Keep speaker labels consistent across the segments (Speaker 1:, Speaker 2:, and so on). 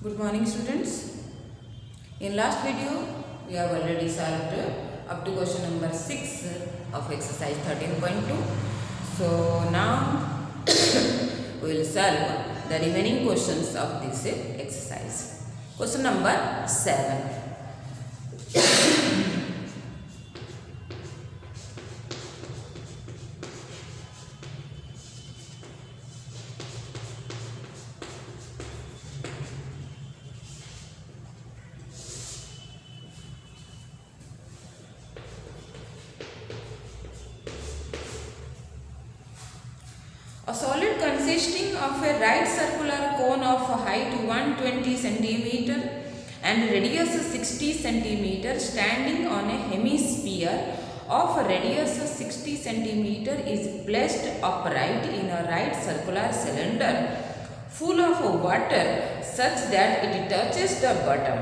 Speaker 1: Good morning students. In last video we have already solved up to question number 6 of exercise 13.2. So now we will solve the remaining questions of this exercise. Question number 7. A solid consisting of a right circular cone of height 120 cm and radius 60 cm standing on a hemisphere of radius 60 cm is placed upright in a right circular cylinder full of water such that it touches the bottom.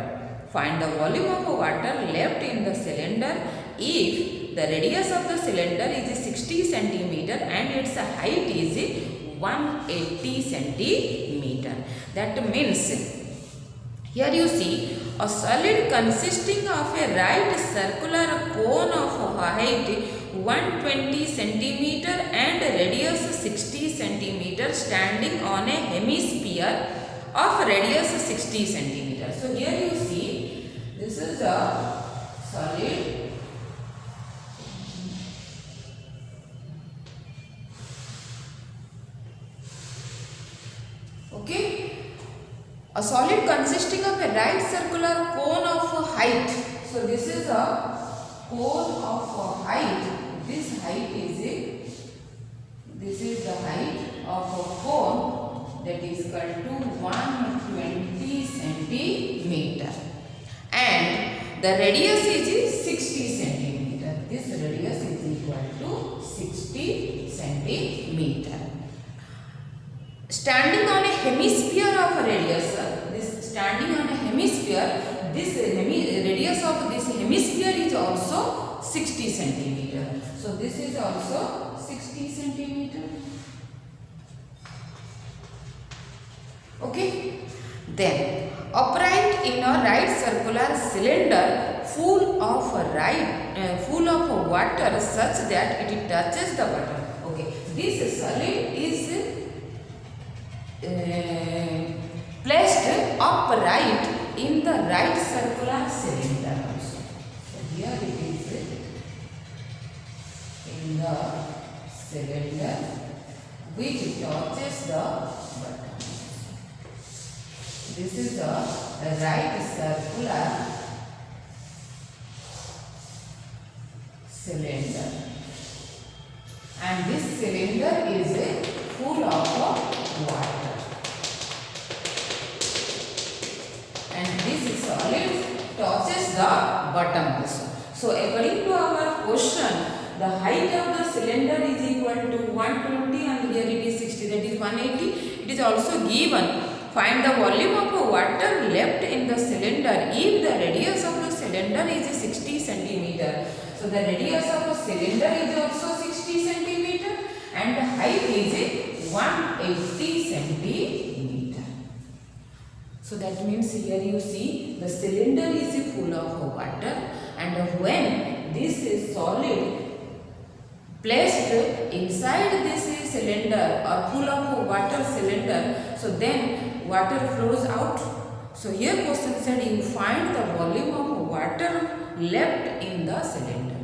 Speaker 1: Find the volume of water left in the cylinder if the radius of the cylinder is 60 cm and its height is 180 cm. That means here you see a solid consisting of a right circular cone of height 120 cm and radius 60 cm standing on a hemisphere of radius 60 cm. So here you see this is a solid a solid consisting of a right circular cone of height. So this is a cone of height. This height is the height of a cone that is equal to 120 centimeter and the radius is 60 centimeter. This radius is equal to 60 centimeter. Standing on a hemisphere of a radius, this radius of this hemisphere is also 60 centimeter. So this is also 60 centimeter. Okay. Then upright in a right circular cylinder full of water such that it touches the bottom. Okay. This solid is placed upright in the right circular cylinder also. So here it is in the cylinder which touches the bottom. This is the right circular cylinder and this cylinder is full of water. And this solid touches the bottom also. So according to our question, the height of the cylinder is equal to 120 and here it is 60, that is 180. It is also given. Find the volume of water left in the cylinder if the radius of the cylinder is 60 centimeter. So the radius of the cylinder is also 60 centimeter and the height is 180 centimeter. So that means here you see the cylinder is full of water and when this is solid placed inside this cylinder or full of water cylinder, so then water flows out. So here question said you find the volume of water left in the cylinder.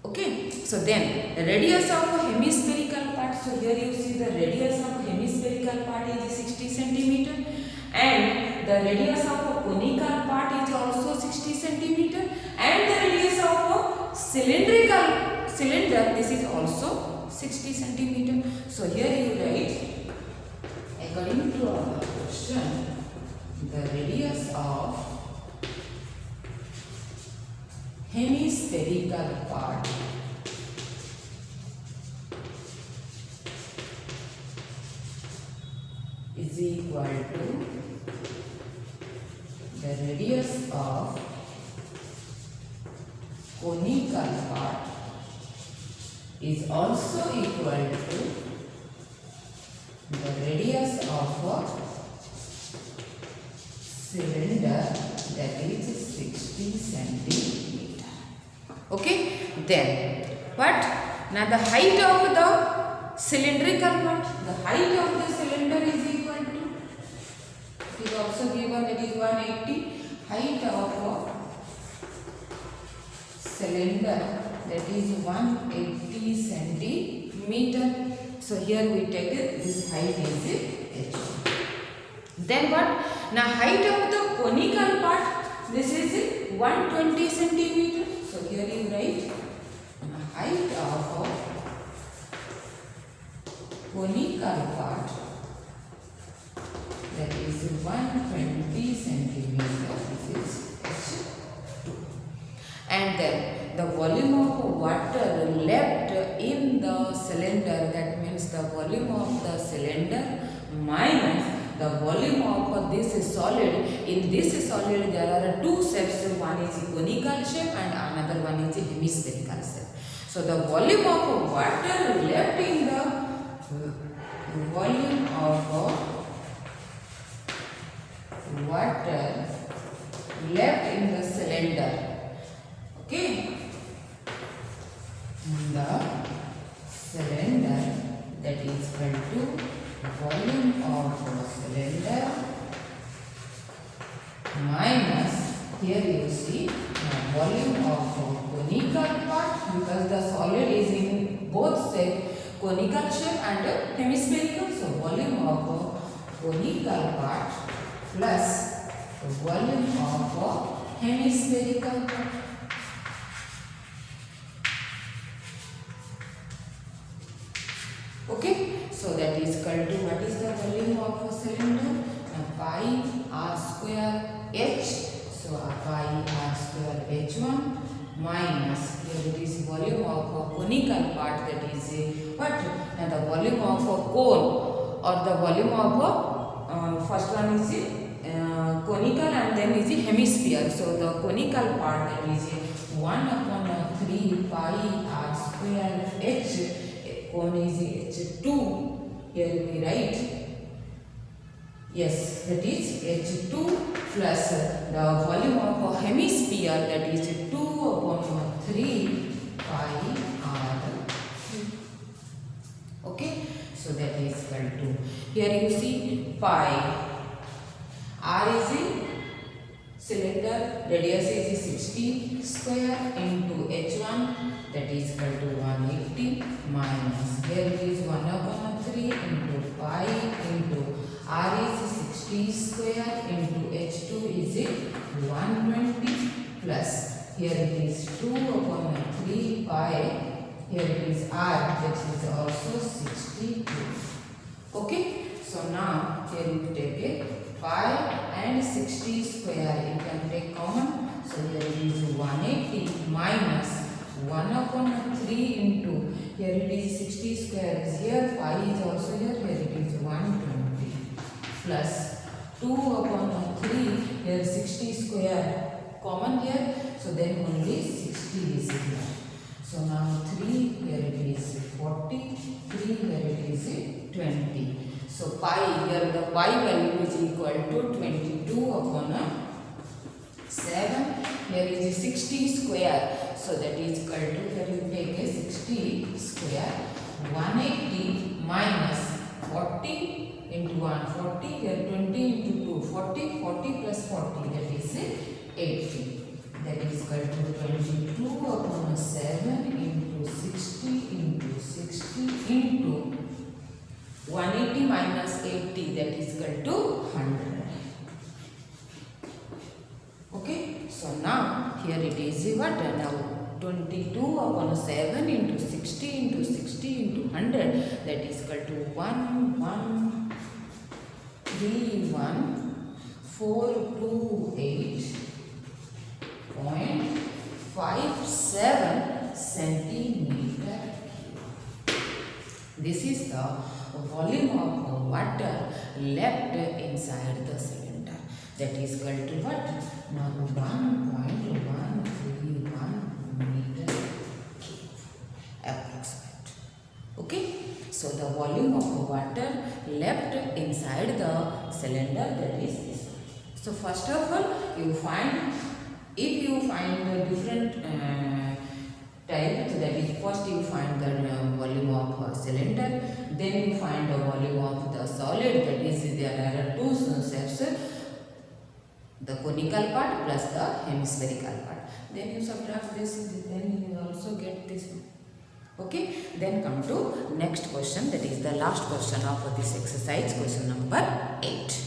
Speaker 1: Okay, so then the radius of hemispherical part, so here you see the radius of hemispherical part is 60 centimeter. And the radius of a conical part is also 60 centimeter and the radius of a cylinder this is also 60 centimeter. So here you write according to our question the radius of hemispherical part is equal to the radius of conical part is also equal to the radius of centimeter. Okay, then what? Now the height of the cylindrical part, the height of the cylinder is equal to, it is also given, that is 180. Height of a cylinder, that is 180 centimeter. So here we take it, this height is h1. Then what? Now height of the conical part, this is 120 centimeter. So here you write height of a conical part, that is 120 centimeter. This is h2. And then the volume of water left in the cylinder, that means the volume of the cylinder minus the volume of this solid. In this solid there are two shapes, one is conical shape and another one is hemispherical shape. So the volume of water left in the volume of water left in the cylinder, okay, the cylinder, that is equal to volume of the cylinder minus, here you see volume of conical part, because the solid is in both shape, conical shape and hemispherical. So volume of conical part plus volume of hemispherical part. Okay, so that is equal to, what is the volume of a cylinder? Pi r square h. So pi r square h1 minus, here it is volume of a conical part, that is what? And the volume of a cone, or the volume of a, first one is conical and then is a hemisphere. So the conical part, that is 1 upon 3 pi r square h. Cone is h2, here we write, yes, that is h2 plus the volume of a hemisphere, that is 2 upon 3 pi r. Okay, so that is equal to, here you see pi, r is a cylinder, radius is 60 square into h1, that is equal to 180 minus, here it is 1 upon 3 into pi into r is 60 square into h2 is 120 plus, here it is 2 upon 3 pi, here it is r, that is also 62. Okay, so now here you take it, pi and 60 square, you can take common, so here it is 180 minus 1 upon 3 into, here it is 60 square is here, pi is also here, here it is 120 plus 2 upon 3, here 60 square common here, so then only 60 is here. So now 3, here it is 40, 3, here it is 20. So pi, here the pi value is equal to 22 upon 7, here is 60 square, so that is equal to, here you take a 60 square, 180 minus 40 into 140, here 20 into 2, 40, 40 plus 40, that is 80. That is equal to 22 upon 7 into 60 into 60 into 180 minus 80, that is equal to 100. Okay, so now here it is what? Now 22 upon 7 into 60 into 60 into 100, that is equal to 1131,428.57 centimeter. This is the volume of water left inside the cylinder. That is equal to what? Now 1.131 meter approximate. Okay. So the volume of water left inside the cylinder, that is this. So first of all, you find If you find the different type, so that is first you find the volume of cylinder, then you find the volume of the solid, that is there are two steps, the conical part plus the hemispherical part. Then you subtract this, then you also get this one. Okay, then come to next question, that is the last question of this exercise, question number 8.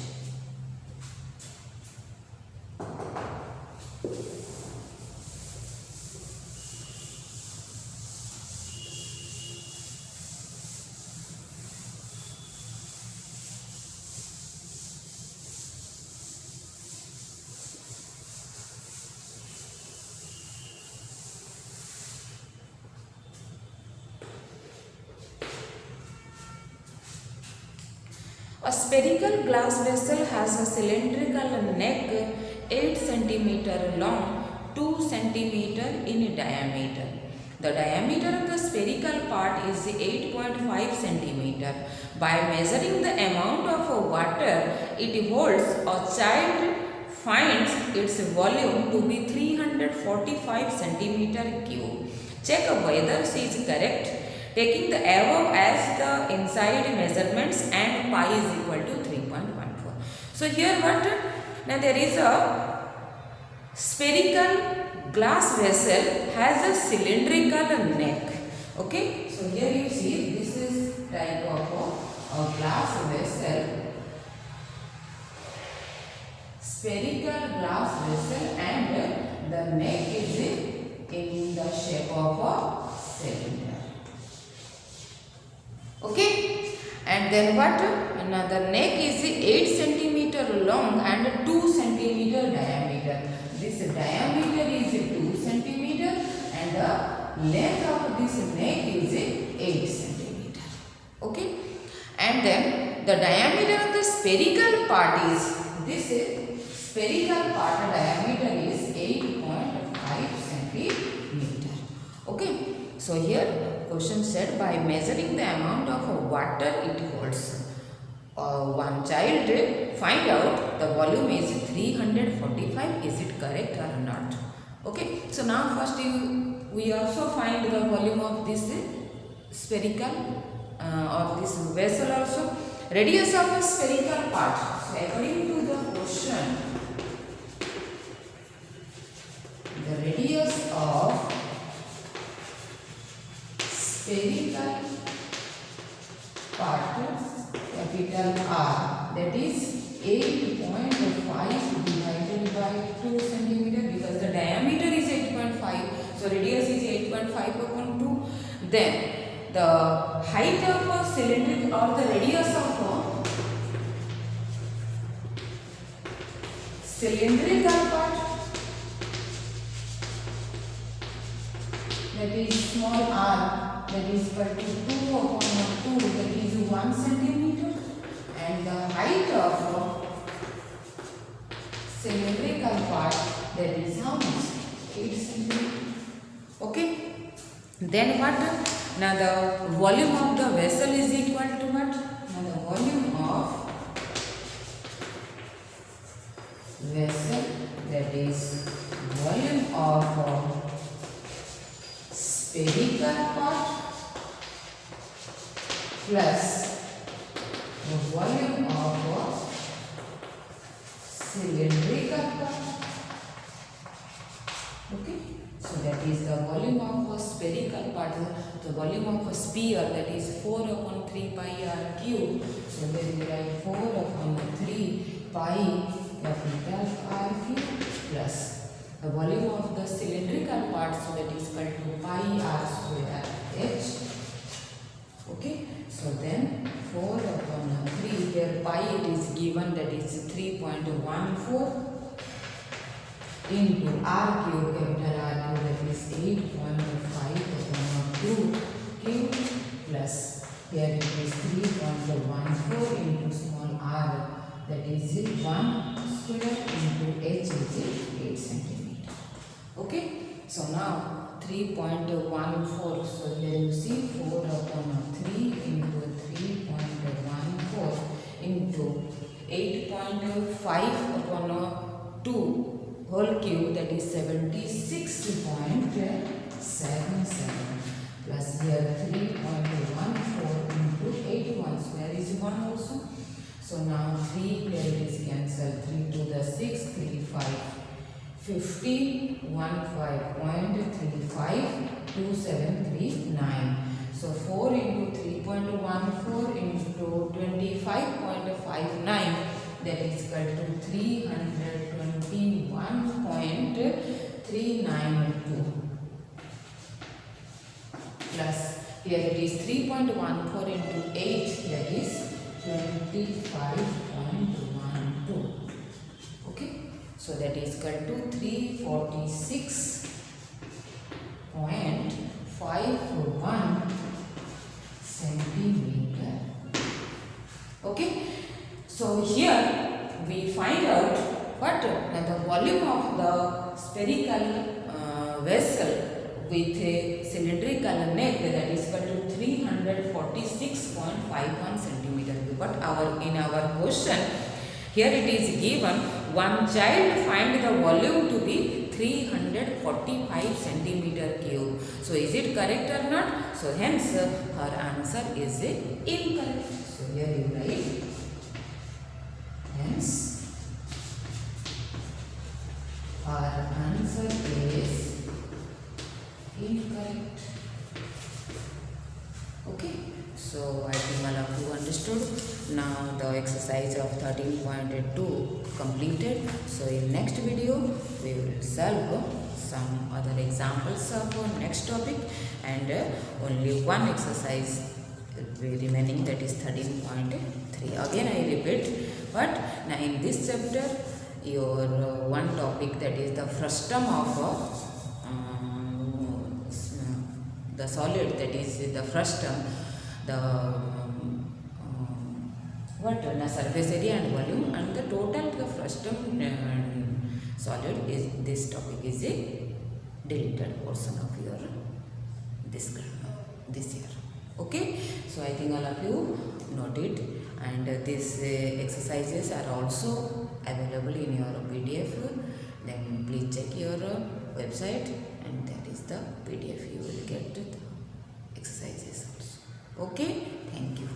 Speaker 1: A spherical glass vessel has a cylindrical neck 8 cm long, 2 cm in diameter. The diameter of the spherical part is 8.5 cm. By measuring the amount of water it holds, a child finds its volume to be 345 cm cube. Check whether she is correct, taking the above as the inside measurements and pi is equal to 3.14. So here what? Now there is a spherical glass vessel has a cylindrical neck. Okay. So here you see this is type of a glass vessel, spherical glass vessel, and the neck is in the shape of a cylinder. Okay, and then what? Another neck is 8 cm long and 2 cm diameter. This diameter is 2 cm and the length of this neck is 8 cm. Okay, and then the diameter of the spherical part is, this spherical part diameter is 8.5 cm. Okay, so here question said by measuring the amount of water it holds, one child find out the volume is 345. Is it correct or not? Okay, so now first we also find the volume of this spherical or this vessel also. Radius of the spherical part. So according to the question, the radius of spherical part, capital R, that is 8.5 divided by 2 cm, because the diameter is 8.5, so radius is 8.5 upon 2. Then the height of a cylindrical or the radius of a cylindrical part, that is small r, that is equal to 2 upon 2, that is 1 cm, and the height of cylindrical part, that is how much? 8 cm. Okay. Then what? Now the volume of the vessel is equal to what? Now the volume of vessel, that is volume of spherical part plus the volume of cylindrical part. Okay, so that is the volume of a spherical part, the volume of a sphere, that is 4 upon 3 pi r cube. So then we write 4 upon 3 pi capital R cube plus the volume of the cylindrical part, so that is equal to pi r square h. Okay, so then 4 upon 3, here pi it is given, that is 3.14 into r cube, capital R cube, that is 8.5 upon 2 cube plus here it is 3.14 into small r, that is 1 square into h is 8 centimeter. Okay, so now 3.14, so here you see 4 upon 3 into 3.14 into 8.5 upon 2 whole cube, that is 76.77, plus here 3.14 into 8 1 square is 1 also. So now 3 here it is cancelled, 3 to the 6, 3 5 50, 1 5.35, 2 7 3 9. So 4 into 3.14 into 25.59, that is equal to 321.392, plus here it is 3.14 into 8, that is 25.12. Okay, so that is equal to 346.51 centimeter. Okay, so here we find out what the volume of the spherical vessel with a cylindrical neck, that is equal to 346.51 centimeter. But in our question here it is given one child find the volume to be 345 centimeter cube. So is it correct or not? So hence her answer is incorrect. So here you write, hence her answer is incorrect. Okay, so I think all of you understood. Now the exercise of 13.2 completed. So in next video we will solve some other examples of next topic, and only one exercise will be remaining, that is 13.3. Again I repeat, but now in this chapter your one topic, that is the frustum of the solid, that is the frustum, the the surface area and volume, and the total the frustum solid is, this topic is a deleted portion of your this year. Okay, so I think all of you noted, and these exercises are also available in your PDF. Then please check your website, and that is the PDF. You will get the exercises also. Okay, thank you.